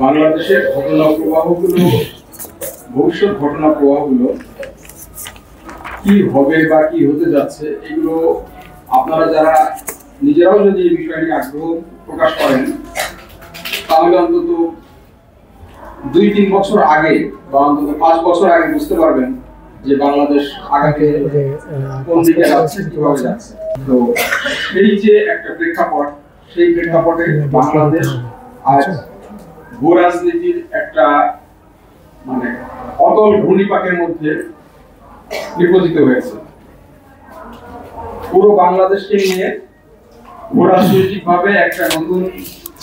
বাংলাদেশের ঘটনা প্রবাহগুলো, ভবিষ্যৎ ঘটনা প্রবাহগুলো কি হবে বা কি হতে যাচ্ছে, এগুলো আপনারা যারা নিজেরাও যদি এই বিষয় নিয়ে আগ্রহ প্রকাশ করেন, তাহলে অন্তত 2-3 বছর আগে বা অন্তত 5 বছর আগে বুঝতে পারবেন যে বাংলাদেশ আগামী কোন দিকে যাচ্ছে, কিভাবে যাচ্ছে। তো এই যে একটা প্রেক্ষাপট, সেই প্রেক্ষাপটে বাংলাদেশ আজ ভূ রাজনীতির একটা মানে অতল ঘূর্ণিপাকের মধ্যে নিপতিত হয়েছে। পুরো বাংলাদেশকে নিয়ে ভূ রাজনৈতিক ভাবে একটা নতুন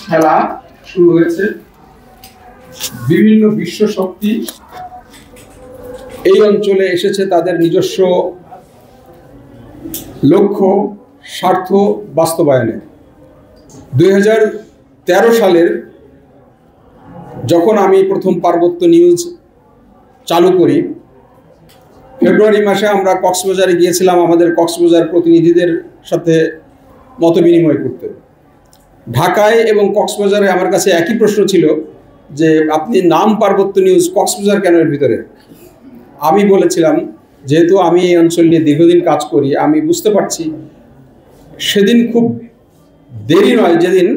খেলা শুরু হয়েছে। বিভিন্ন বিশ্ব শক্তি এই অঞ্চলে এসেছে তাদের নিজস্ব লক্ষ্য স্বার্থ বাস্তবায়নে। 2013 সালের যখন আমি প্রথম পার্বত্য নিউজ চালু করি, ফেব্রুয়ারি মাসে আমরা কক্সবাজারে গিয়েছিলাম আমাদের কক্সবাজার প্রতিনিধিদের সাথে মত বিনিময় করতে। ঢাকায় এবং কক্সবাজারে আমার কাছে একই প্রশ্ন ছিল যে আপনি নাম পার্বত্য নিউজ, কক্সবাজার কেন এর ভিতরে? আমি বলেছিলাম যেহেতু আমি এই অঞ্চল নিয়ে দীর্ঘদিন কাজ করি, আমি বুঝতে পারছি সেদিন খুব দেরি নয় যেদিন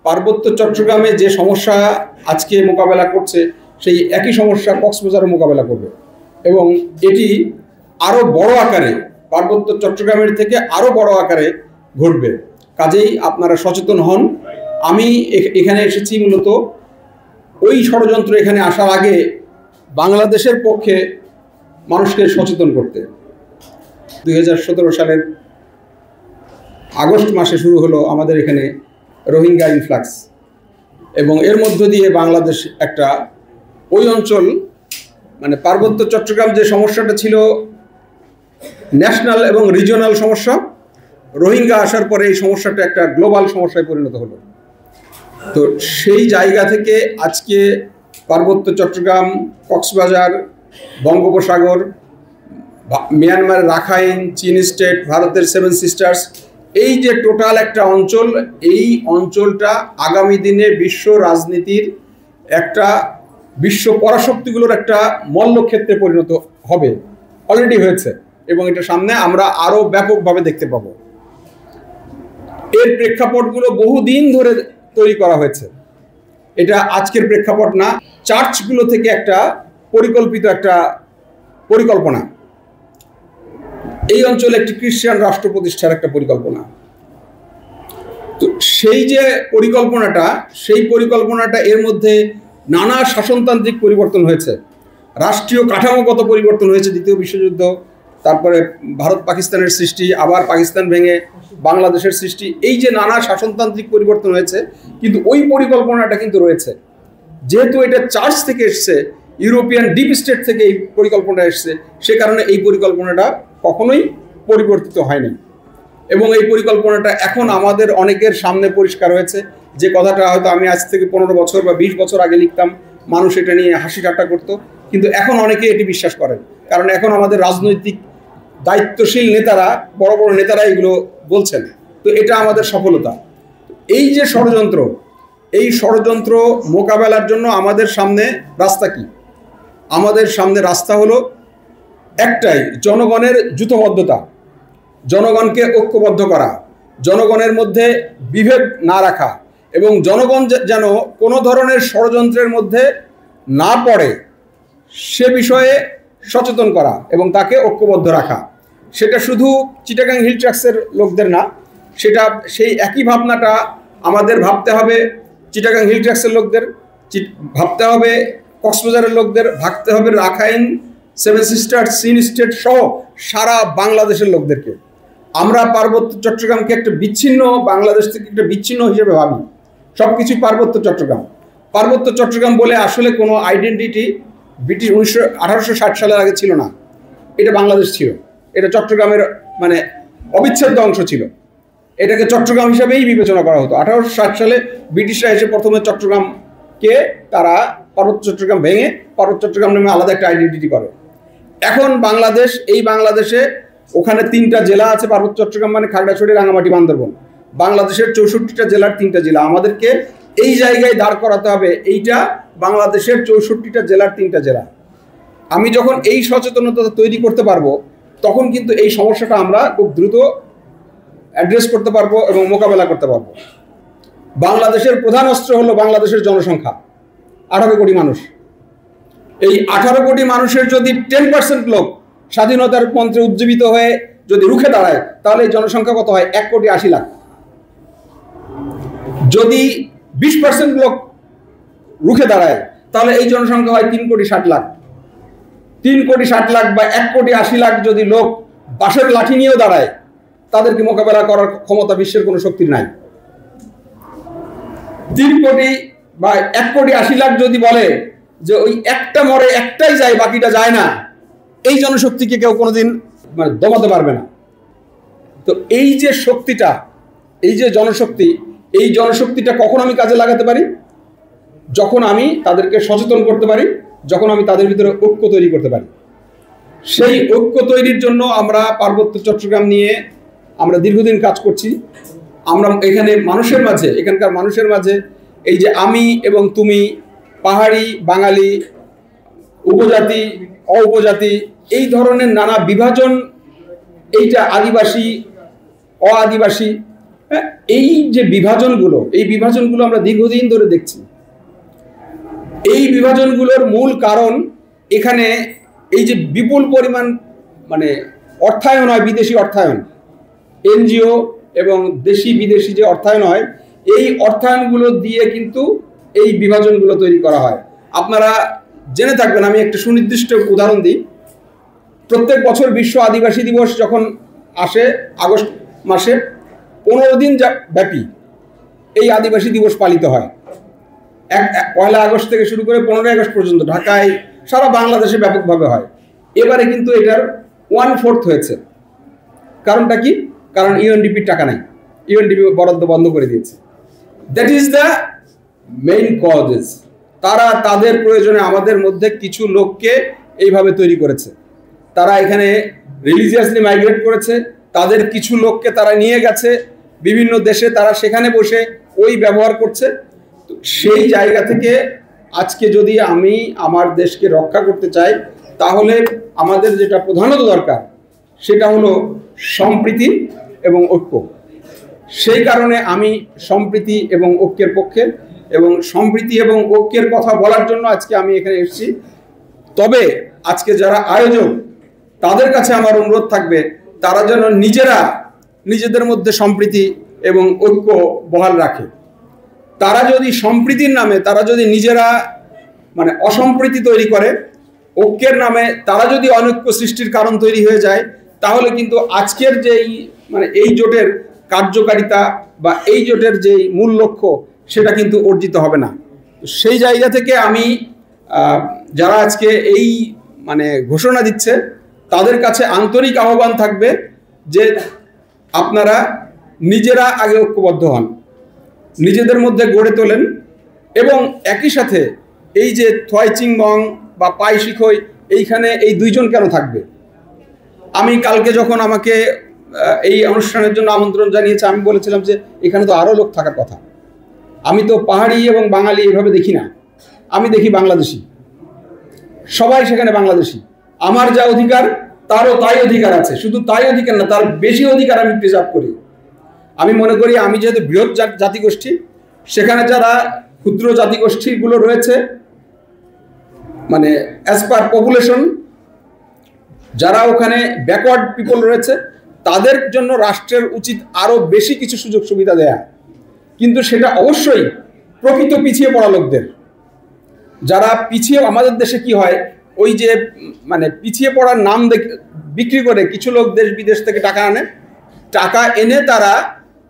পার্বত্য চট্টগ্রামে যে সমস্যা আজকে মোকাবেলা করছে সেই একই সমস্যা কক্সবাজারও মোকাবেলা করবে এবং এটি আরও বড় আকারে, পার্বত্য চট্টগ্রামের থেকে আরও বড় আকারে ঘটবে। কাজেই আপনারা সচেতন হন। আমি এখানে এসেছি মূলত ওই ষড়যন্ত্র এখানে আসার আগে বাংলাদেশের পক্ষে মানুষকে সচেতন করতে। 2017 সালের আগস্ট মাসে শুরু হলো আমাদের এখানে রোহিঙ্গা ইনফ্লাক্স এবং এর মধ্য দিয়ে বাংলাদেশ একটা ওই অঞ্চল মানে পার্বত্য চট্টগ্রাম যে সমস্যাটা ছিল ন্যাশনাল এবং রিজিওনাল সমস্যা, রোহিঙ্গা আসার পরে এই সমস্যাটা একটা গ্লোবাল সমস্যায় পরিণত হলো। তো সেই জায়গা থেকে আজকে পার্বত্য চট্টগ্রাম, কক্সবাজার, বঙ্গোপসাগর, মিয়ানমার রাখাইন, চীন স্টেট, ভারতের 7 সিস্টার্স, এই যে টোটাল একটা অঞ্চল, এই অঞ্চলটা আগামী দিনে বিশ্ব রাজনীতির একটা, বিশ্ব পরাশক্তিগুলোর একটা মল্লক্ষেত্রে পরিণত হবে, অলরেডি হয়েছে এবং এটা সামনে আমরা আরও ব্যাপকভাবে দেখতে পাবো। এর প্রেক্ষাপটগুলো বহুদিন ধরে তৈরি করা হয়েছে, এটা আজকের প্রেক্ষাপট না। চার্চগুলো থেকে একটা পরিকল্পিত একটা পরিকল্পনা, এই অঞ্চলে একটি খ্রিস্টান রাষ্ট্র প্রতিষ্ঠার একটা পরিকল্পনা। তো সেই যে পরিকল্পনাটা, সেই পরিকল্পনাটা এর মধ্যে নানা শাসনতান্ত্রিক পরিবর্তন হয়েছে, রাষ্ট্রীয় কাঠামোগত পরিবর্তন হয়েছে, দ্বিতীয় বিশ্বযুদ্ধ, তারপরে ভারত পাকিস্তানের সৃষ্টি, আবার পাকিস্তান ভেঙে বাংলাদেশের সৃষ্টি, এই যে নানা শাসনতান্ত্রিক পরিবর্তন হয়েছে, কিন্তু ওই পরিকল্পনাটা কিন্তু রয়েছে। যেহেতু এটা চার্চ থেকে এসছে, ইউরোপিয়ান ডিপ স্টেট থেকে এই পরিকল্পনাটা এসছে, সে কারণে এই পরিকল্পনাটা কখনোই পরিবর্তিত হয়নি এবং এই পরিকল্পনাটা এখন আমাদের অনেকের সামনে পরিষ্কার হয়েছে। যে কথাটা হয়তো আমি আজ থেকে 15 বছর বা 20 বছর আগে লিখতাম, মানুষ এটা নিয়ে হাসি ঠাট্টা করতো, কিন্তু এখন অনেকে এটি বিশ্বাস করেন, কারণ এখন আমাদের রাজনৈতিক দায়িত্বশীল নেতারা, বড় বড় নেতারা এগুলো বলছেন। তো এটা আমাদের সফলতা। এই যে ষড়যন্ত্র, এই ষড়যন্ত্র মোকাবেলার জন্য আমাদের সামনে রাস্তা কি? আমাদের সামনে রাস্তা হলো একটাই, জনগণের যূথবদ্ধতা, জনগণকে ঐক্যবদ্ধ করা, জনগণের মধ্যে বিভেদ না রাখা এবং জনগণ যেন কোনো ধরনের ষড়যন্ত্রের মধ্যে না পড়ে সে বিষয়ে সচেতন করা এবং তাকে ঐক্যবদ্ধ রাখা। সেটা শুধু চিটাগাং হিল ট্রাক্সের লোকদের না, সেটা সেই একই ভাবনাটা আমাদের ভাবতে হবে চিটাগাং হিল ট্রাক্সের লোকদের, ভাবতে হবে কক্সবাজারের লোকদের, ভাবতে হবে রাখাইন, 7 সিস্টার, চীন স্টেট সহ সারা বাংলাদেশের লোকদেরকে। আমরা পার্বত্য চট্টগ্রামকে একটা বিচ্ছিন্ন, বাংলাদেশ থেকে একটা বিচ্ছিন্ন হিসেবে ভাবি, সব কিছুই পার্বত্য চট্টগ্রাম। পার্বত্য চট্টগ্রাম বলে আসলে কোনো আইডেন্টিটি ব্রিটিশ 1860 সালের আগে ছিল না, এটা বাংলাদেশ ছিল, এটা চট্টগ্রামের মানে অবিচ্ছেদ্য অংশ ছিল, এটাকে চট্টগ্রাম হিসাবেই বিবেচনা করা হতো। 1860 সালে ব্রিটিশরা এসে প্রথমে চট্টগ্রামকে তারা পার্বত্য চট্টগ্রাম ভেঙে পার্বত্য চট্টগ্রাম নামে আলাদা একটা আইডেন্টিটি করে। এখন বাংলাদেশ, এই বাংলাদেশে ওখানে 3টা জেলা আছে, পার্বত্য চট্টগ্রাম মানে খাগড়াছড়ি, রাঙামাটি, বান্দরবন। বাংলাদেশের 64টা জেলার 3টা জেলা, আমাদেরকে এই জায়গায় দাঁড় করাতে হবে। এইটা বাংলাদেশের 64টা জেলার 3টা জেলা। আমি যখন এই সচেতনতা তৈরি করতে পারবো, তখন কিন্তু এই সমস্যাটা আমরা খুব দ্রুত অ্যাড্রেস করতে পারবো এবং মোকাবেলা করতে পারবো। বাংলাদেশের প্রধান অস্ত্র হলো বাংলাদেশের জনসংখ্যা, 18 কোটি মানুষ। এই 18 কোটি মানুষের যদি 10% লোক স্বাধীনতার মন্ত্রে উজ্জীবিত হয়ে যদি রুখে দাঁড়ায়, তাহলে এই জনসংখ্যা কত হয়? 1,80,00,000। যদি 20% লোক রুখে দাঁড়ায়, তাহলে এই জনসংখ্যা হয় 3,60,00,000। 3,60,00,000 বা 1,80,00,000 যদি লোক বাঁশের লাঠি নিয়েও দাঁড়ায়, তাদেরকে মোকাবেলা করার ক্ষমতা বিশ্বের কোনো শক্তির নাই। 3 কোটি বা 1,80,00,000 যদি বলে যে ওই একটা মরে একটাই যায়, বাকিটা যায় না, এই জনশক্তিকে কেউ কোনোদিন দমাতে পারবে না। তো এই যে শক্তিটা, এই যে জনশক্তি, এই জনশক্তিটা কখন আমি কাজে লাগাতে পারি? যখন আমি তাদেরকে সচেতন করতে পারি, যখন আমি তাদের ভিতরে ঐক্য তৈরি করতে পারি। সেই ঐক্য তৈরির জন্য আমরা পার্বত্য চট্টগ্রাম নিয়ে আমরা দীর্ঘদিন কাজ করছি। আমরা এখানে মানুষের মাঝে, এখানকার মানুষের মাঝে এই যে আমি এবং তুমি, পাহাড়ি, বাঙালি, উপজাতি, অউপজাতি, এই ধরনের নানা বিভাজন, এইটা আদিবাসী, অআদিবাসী, এই যে বিভাজনগুলো, এই বিভাজনগুলো আমরা দীর্ঘদিন ধরে দেখছি। এই বিভাজনগুলোর মূল কারণ এখানে এই যে বিপুল পরিমাণ অর্থায়ন হয়, বিদেশি অর্থায়ন, এনজিও এবং দেশি বিদেশি যে অর্থায়ন হয়, এই অর্থায়নগুলো দিয়ে কিন্তু এই বিভাজনগুলো তৈরি করা হয়। আপনারা জেনে থাকবেন, আমি একটা সুনির্দিষ্ট উদাহরণ দিই। প্রত্যেক বছর বিশ্ব আদিবাসী দিবস যখন আসে আগস্ট মাসে, 15 দিন ব্যাপী এই আদিবাসী দিবস পালিত হয়। 1 আগস্ট থেকে শুরু করে 15 আগস্ট পর্যন্ত ঢাকায়, সারা বাংলাদেশে ব্যাপকভাবে হয়। এবারে কিন্তু এটার 1/4 হয়েছে। কারণটা কি? কারণ ইউএনডিপির টাকা নাই, ইউএনডিপি বরাদ্দ বন্ধ করে দিয়েছে। That is the main causes. তারা তাদের প্রয়োজনে আমাদের মধ্যে কিছু লোককে এইভাবে তৈরি করেছে। তারা এখানে রিলিজিয়াসলি মাইগ্রেট করেছে, তাদের কিছু লোককে তারা নিয়ে গেছে বিভিন্ন দেশে, তারা সেখানে বসে ওই ব্যবহার করছে। তো সেই জায়গা থেকে আজকে যদি আমি আমার দেশকে রক্ষা করতে চাই, তাহলে আমাদের যেটা প্রধানত দরকার সেটা হলো সম্প্রীতি এবং ঐক্য। সেই কারণে আমি সম্প্রীতি এবং ঐক্যের পক্ষে, এবং সম্প্রীতি এবং ঐক্যের কথা বলার জন্য আজকে আমি এখানে এসেছি। তবে আজকে যারা আয়োজক, তাদের কাছে আমার অনুরোধ থাকবে, তারা যেন নিজেদের মধ্যে সম্প্রীতি এবং ঐক্য বহাল রাখে। তারা যদি সম্প্রীতির নামে তারা যদি নিজেরা অসম্প্রীতি তৈরি করে, ঐক্যের নামে তারা যদি অনৈক্য সৃষ্টির কারণ তৈরি হয়ে যায়, তাহলে কিন্তু আজকের যেই এই জোটের কার্যকারিতা বা এই জোটের যেই মূল লক্ষ্য, সেটা কিন্তু অর্জিত হবে না। সেই জায়গা থেকে আমি যারা আজকে এই ঘোষণা দিচ্ছে, তাদের কাছে আন্তরিক আহ্বান থাকবে যে আপনারা নিজেরা আগে ঐক্যবদ্ধ হন, নিজেদের মধ্যে গড়ে তোলেন, এবং একই সাথে এই যে থোয়াই চিংমং বা পাই শিখই, এইখানে এই 2 জন কেন থাকবে? আমি কালকে যখন আমাকে এই অনুষ্ঠানের জন্য আমন্ত্রণ জানিয়েছে, আমি বলেছিলাম যে এখানে তো আরও লোক থাকার কথা। আমি তো পাহাড়ি এবং বাঙালি এভাবে দেখি না, আমি দেখি বাংলাদেশি। সবাই সেখানে বাংলাদেশি। আমার যা অধিকার, তারও তাই অধিকার আছে। শুধু তাই অধিকার না, তার বেশি অধিকার আমি প্রিজার্ভ করি। আমি মনে করি আমি যেহেতু বৃহৎ জাতিগোষ্ঠী, সেখানে যারা ক্ষুদ্র জাতিগোষ্ঠীগুলো রয়েছে, অ্যাজ পার পপুলেশন যারা ওখানে ব্যাকওয়ার্ড পিপল রয়েছে, তাদের জন্য রাষ্ট্রের উচিত আরও বেশি কিছু সুযোগ সুবিধা দেয়া। কিন্তু সেটা অবশ্যই প্রকৃত পিছিয়ে পড়া লোকদের। যারা পিছিয়ে, আমাদের দেশে কি হয়, ওই যে পিছিয়ে পড়ার নাম বিক্রি করে কিছু লোক দেশ বিদেশ থেকে টাকা আনে, টাকা এনে তারা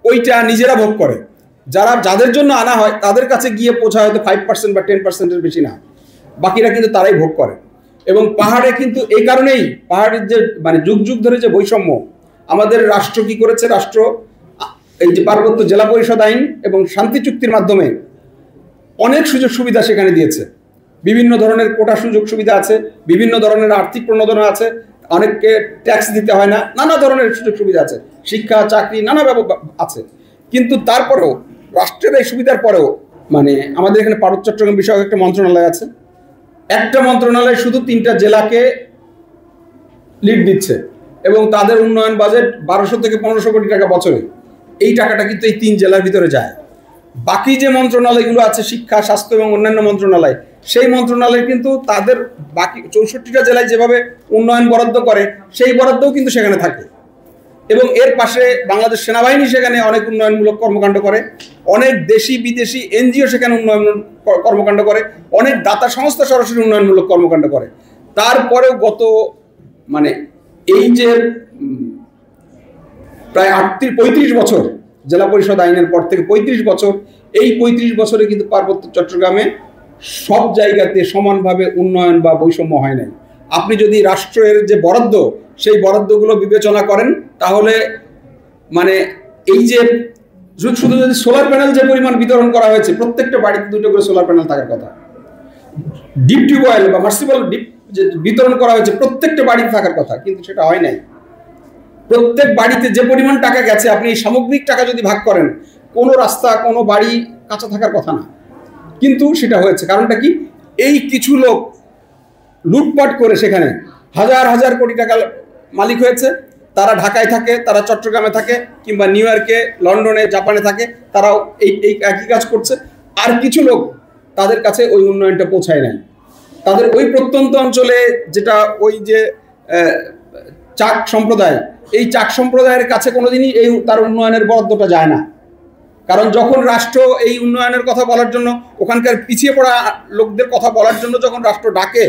ওইটা নিজেরা ভোগ করে। যাদের জন্য আনা হয়, তাদের কাছে গিয়ে পৌঁছায় হয়তো 5% বা 10%-এর বেশি না, বাকিরা কিন্তু তারাই ভোগ করে। এবং পাহাড়ে কিন্তু এই কারণেই, পাহাড়ের যে যুগ যুগ ধরে যে বৈষম্য, আমাদের রাষ্ট্র কি করেছে, রাষ্ট্র এই যে পার্বত্য জেলা পরিষদ আইন এবং শান্তি চুক্তির মাধ্যমে অনেক সুযোগ সুবিধা সেখানে দিয়েছে। বিভিন্ন ধরনের কোটা সুযোগ সুবিধা আছে, বিভিন্ন ধরনের আর্থিক প্রণোদনা আছে, অনেককে ট্যাক্স দিতে হয় না, নানা ধরনের সুযোগ সুবিধা আছে, শিক্ষা, চাকরি, নানা আছে। কিন্তু তারপরেও রাষ্ট্রের এই সুবিধার পরেও মানে আমাদের এখানে পার্বত্য চট্টগ্রাম বিষয়ক একটা মন্ত্রণালয় আছে, একটা মন্ত্রণালয় শুধু 3টা জেলাকে লিড দিচ্ছে এবং তাদের উন্নয়ন বাজেট 1200 থেকে 1500 কোটি টাকা বছরে। এই টাকাটা কিন্তু এই 3 জেলার ভিতরে যায়। বাকি যে মন্ত্রণালয়গুলো আছে, শিক্ষা, স্বাস্থ্য এবং অন্যান্য মন্ত্রণালয়, সেই মন্ত্রণালয় কিন্তু তাদের বাকি 64টা জেলায় যেভাবে উন্নয়ন বরাদ্দ করে সেই বরাদ্দও কিন্তু সেখানে থাকে। এবং এর পাশে বাংলাদেশ সেনাবাহিনী সেখানে অনেক উন্নয়নমূলক কর্মকাণ্ড করে, অনেক দেশি বিদেশি এনজিও সেখানে উন্নয়ন কর্মকাণ্ড করে, অনেক দাতা সংস্থা সরাসরি উন্নয়নমূলক কর্মকাণ্ড করে। তারপরেও গত মানে এই যে প্রায় 35 বছর জেলা পরিষদ আইনের পর থেকে 35 বছর, এই 35 বছরে কিন্তু পার্বত্য চট্টগ্রামে সব জায়গাতে সমানভাবে উন্নয়ন বা বৈষম্য হয় নাই। আপনি যদি রাষ্ট্রের যে বরাদ্দ, সেই বরাদ্দগুলো বিবেচনা করেন তাহলে মানে এই যে শুধু যদি সোলার প্যানেল যে পরিমাণ বিতরণ করা হয়েছে, প্রত্যেকটা বাড়িতে 2টো করে সোলার প্যানেল থাকার কথা। ডিপ টিউবওয়েল বা মার্সিবল ডিপ যে বিতরণ করা হয়েছে প্রত্যেকটা বাড়িতে থাকার কথা, কিন্তু সেটা হয় নাই। প্রত্যেক বাড়িতে যে পরিমাণ টাকা গেছে, আপনি এই সামগ্রিক টাকা যদি ভাগ করেন, কোনো রাস্তা কোনো বাড়ি কাঁচা থাকার কথা না, কিন্তু সেটা হয়েছে। কারণটা কি? এই কিছু লোক লুটপাট করে সেখানে হাজার হাজার কোটি টাকা মালিক হয়েছে। তারা ঢাকায় থাকে, তারা চট্টগ্রামে থাকে, কিংবা নিউ ইয়র্কে, লন্ডনে, জাপানে থাকে, তারাও এই একই কাজ করছে। আর কিছু লোক তাদের কাছে ওই উন্নয়নটা পৌঁছায় নাই। তাদের ওই প্রত্যন্ত অঞ্চলে যেটা ওই যে চাক সম্প্রদায়, এই চাক সম্প্রদায়ের কাছে কোনোদিনই এই তার উন্নয়নের বরাদ্দটা যায় না। কারণ যখন রাষ্ট্র এই উন্নয়নের কথা বলার জন্য, ওখানকার পিছিয়ে পড়া লোকদের কথা বলার জন্য যখন রাষ্ট্র ডাকে,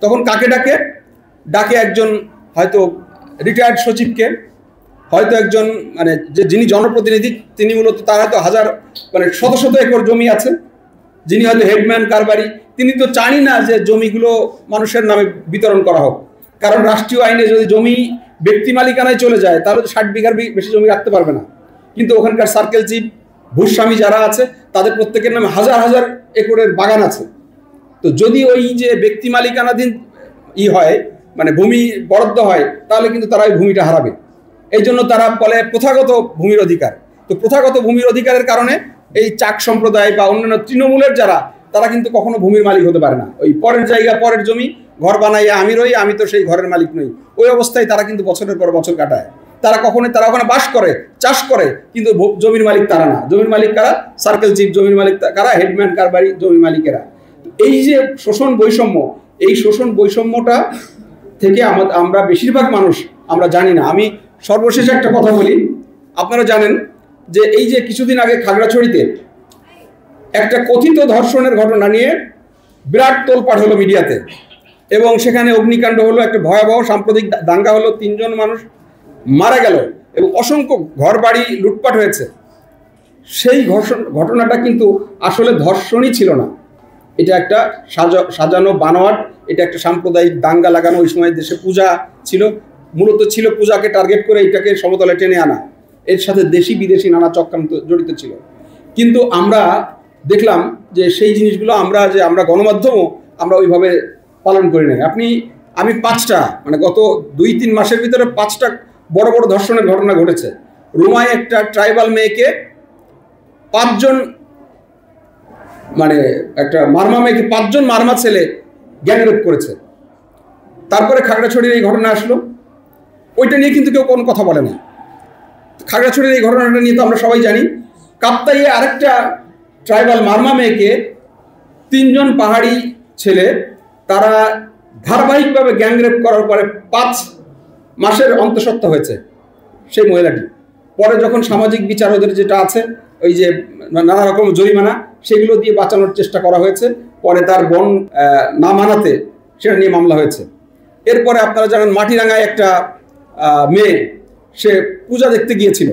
তখন কাকে ডাকে? ডাকে একজন হয়তো রিটায়ার্ড সচিবকে, হয়তো একজন মানে যিনি জনপ্রতিনিধি, তিনি মূলত তার হয়তো শত শত একর জমি আছে, যিনি হয়তো হেডম্যান কারবারি, তিনি তো চানই না যে জমিগুলো মানুষের নামে বিতরণ করা হোক। কারণ রাষ্ট্রীয় আইনে যদি জমি ব্যক্তি মালিকানায় চলে যায়, তাহলে 60 বিঘার বেশি জমি রাখতে পারবে না। কিন্তু ওখানকার সার্কেল চিফ, ভূস্বামী যারা আছে, তাদের প্রত্যেকের নামে হাজার হাজার একরের বাগান আছে। তো যদি ওই যে ব্যক্তি মালিকানাধীন হয়, মানে ভূমি বরাদ্দ হয়, তাহলে কিন্তু তারা ওই ভূমিটা হারাবে। এই জন্য তারা বলে প্রথাগত ভূমির অধিকার। তো প্রথাগত ভূমির অধিকারের কারণে এই চাক সম্প্রদায় বা অন্যান্য তৃণমূলের যারা, তারা কিন্তু কখনো ভূমির মালিক হতে পারে না। ওই পরের জায়গা, পরের জমি, ঘর বানাইয়া আমি রই, আমি তো সেই ঘরের মালিক নই, ওই অবস্থায় তারা কিন্তু বছরের পর বছর কাটায়। তারা ওখানে বাস করে, চাষ করে, কিন্তু জমির মালিক তারা না। জমির মালিক কারা? Circle chief. জমির মালিক কারা? হেডম্যান কারবারি, জমির মালিকেরা। এই যে শোষণ বৈষম্য, এই শোষণ বৈষম্যটা থেকে আমরা বেশিরভাগ মানুষ আমরা জানি না। আমি সর্বশেষ একটা কথা বলি। আপনারা জানেন যে এই যে কিছুদিন আগে খাগড়াছড়িতে একটা কথিত ধর্ষণের ঘটনা নিয়ে বিরাট তোলপাড় হলো মিডিয়াতে, এবং সেখানে অগ্নিকাণ্ড হলো, একটা ভয়াবহ সাম্প্রদায়িক দাঙ্গা হলো, 3 জন মানুষ মারা গেল এবং অসংখ্য ঘর বাড়ি লুটপাট হয়েছে। সেই ঘটনাটা কিন্তু আসলে ধর্ষণই ছিল না, এটা একটা সাজানো বানোয়াট, এটা একটা সাম্প্রদায়িক দাঙ্গা লাগানো। ওই সময় দেশে পূজা ছিল, মূলত ছিল পূজাকে টার্গেট করে এটাকে সমতলে টেনে আনা। এর সাথে দেশি বিদেশি নানা চক্রান্ত জড়িত ছিল। কিন্তু আমরা দেখলাম যে সেই জিনিসগুলো আমরা গণমাধ্যমও আমরা ওইভাবে পালন করি নাই। আমি 5টা মানে গত 2-3 মাসের ভিতরে 5টা বড় বড় ধর্ষণের ঘটনা ঘটেছে। রুমায় একটা ট্রাইবাল মেয়েকে 5 জন মানে একটা মারমা মেয়েকে 5 জন মারমা ছেলে গ্যাংরেপ করেছে। তারপরে খাগড়াছড়ির এই ঘটনা আসলো, ওইটা নিয়ে কিন্তু কেউ কোনো কথা বলে না। খাগড়াছড়ির এই ঘটনাটা নিয়ে তো আমরা সবাই জানি। কাপ্তাইয়ে আরেকটা ট্রাইবাল মারমা মেয়েকে 3 জন পাহাড়ি ছেলে তারা ধারাবাহিকভাবে গ্যাংরেপ করার পরে 5 মাসের অন্তঃসত্ত্বা হয়েছে সেই মহিলাটি। পরে যখন সামাজিক বিচার ওদের যেটা আছে, ওই যে নানা রকম জরিমানা, সেগুলো দিয়ে বাঁচানোর চেষ্টা করা হয়েছে। পরে তার বোন না মানাতে সেটা নিয়ে মামলা হয়েছে। এরপরে আপনারা জানেন মাটিরাঙ্গায় একটা মেয়ে, সে পূজা দেখতে গিয়েছিল,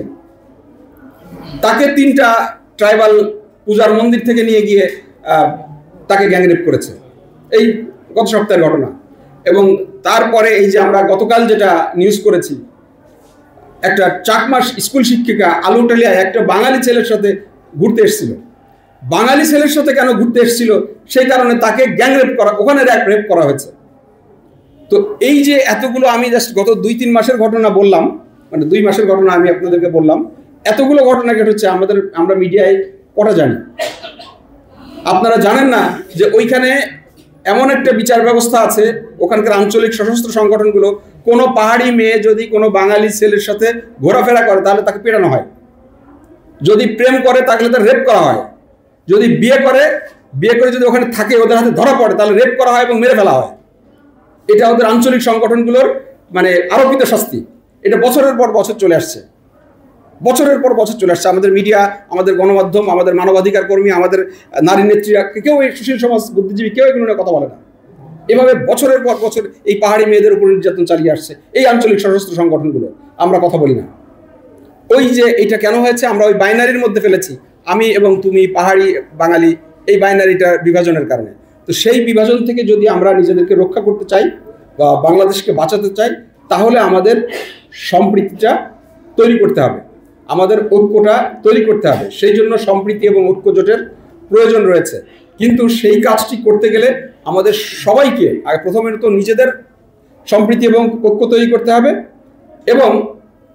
তাকে 3টা ট্রাইবাল পূজার মন্দির থেকে নিয়ে গিয়ে তাকে গ্যাংরেপ করেছে। এই গত সপ্তাহের ঘটনা। এবং তারপরে এই যে আমরা গতকাল যেটা নিউজ করেছি, একটা চাকমা স্কুল শিক্ষিকা আলুটালিয়ায় একটা বাঙালি ছেলের সাথে ঘুরতে এসেছিল। বাঙালি ছেলের সাথে কেন ঘুরতে এসেছিল? সেই কারণে তাকে গ্যাংরেপ করা, ওখানে রেপ করা হয়েছে। তো এই যে এতগুলো, আমি জাস্ট গত 2-3 মাসের ঘটনা বললাম, মানে 2 মাসের ঘটনা আমি আপনাদেরকে বললাম। এতগুলো ঘটনা ঘটেছে, আমরা মিডিয়ায় কটা জানি? আপনারা জানেন না যে ওইখানে এমন একটা বিচার ব্যবস্থা আছে, ওখানকার আঞ্চলিক সশস্ত্র সংগঠনগুলো, কোনো পাহাড়ি মেয়ে যদি কোনো বাঙালি ছেলের সাথে ঘোরাফেরা করে তাহলে তাকে পেটানো হয়, যদি প্রেম করে তাহলে তার রেপ করা হয়, যদি বিয়ে করে যদি ওখানে থাকে ওদের হাতে ধরা পড়ে তাহলে রেপ করা হয় এবং মেরে ফেলা হয়। এটা ওদের আঞ্চলিক সংগঠনগুলোর মানে আরোপিত শাস্তি। এটা বছরের পর বছর চলে আসছে, বছরের পর বছর চলে আসছে। আমাদের মিডিয়া, আমাদের গণমাধ্যম, আমাদের মানবাধিকার কর্মী, আমাদের নারী নেত্রীরা, কেউ এই সুশীল সমাজ, বুদ্ধিজীবী কেউ এগুলো নিয়ে কথা বলে না। এভাবে বছরের পর বছর এই পাহাড়ি মেয়েদের উপর নির্যাতন চালিয়ে আসছে এই আঞ্চলিক সশস্ত্র সংগঠনগুলো। আমরা কথা বলি না। ওই যে এইটা কেন হয়েছে, আমরা ওই বাইনারির মধ্যে ফেলেছি, আমি এবং তুমি, পাহাড়ি বাঙালি, এই বাইনারিটার বিভাজনের কারণে। তো সেই বিভাজন থেকে যদি আমরা নিজেদেরকে রক্ষা করতে চাই বা বাংলাদেশকে বাঁচাতে চাই, তাহলে আমাদের সম্প্রীতিটা তৈরি করতে হবে, আমাদের ঐক্যটা তৈরি করতে হবে। সেই জন্য সম্প্রীতি এবং ঐক্য জোটের প্রয়োজন রয়েছে। কিন্তু সেই কাজটি করতে গেলে আমাদের সবাইকে আগে প্রথমে তো নিজেদের সম্প্রীতি এবং ঐক্য তৈরি করতে হবে এবং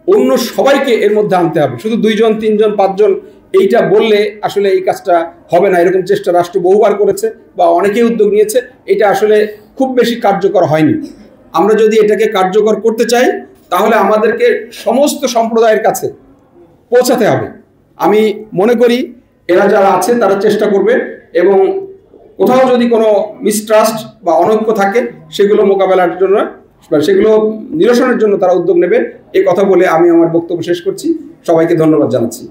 অন্য সবাইকে এর মধ্যে আনতে হবে। শুধু 2 জন 3 জন 5 জন এইটা বললে আসলে এই কাজটা হবে না। এরকম চেষ্টা রাষ্ট্র বহুবার করেছে বা অনেকেই উদ্যোগ নিয়েছে, এটা আসলে খুব বেশি কার্যকর হয়নি। আমরা যদি এটাকে কার্যকর করতে চাই তাহলে আমাদেরকে সমস্ত সম্প্রদায়ের কাছে পৌঁছাতে হবে। আমি মনে করি এরা যারা আছে তারা চেষ্টা করবে এবং কোথাও যদি কোনো মিসট্রাস্ট বা অনৈক্য থাকে সেগুলো মোকাবেলার জন্য, সেগুলো নিরসনের জন্য তারা উদ্যোগ নেবে। এই কথা বলে আমি আমার বক্তব্য শেষ করছি। সবাইকে ধন্যবাদ জানাচ্ছি।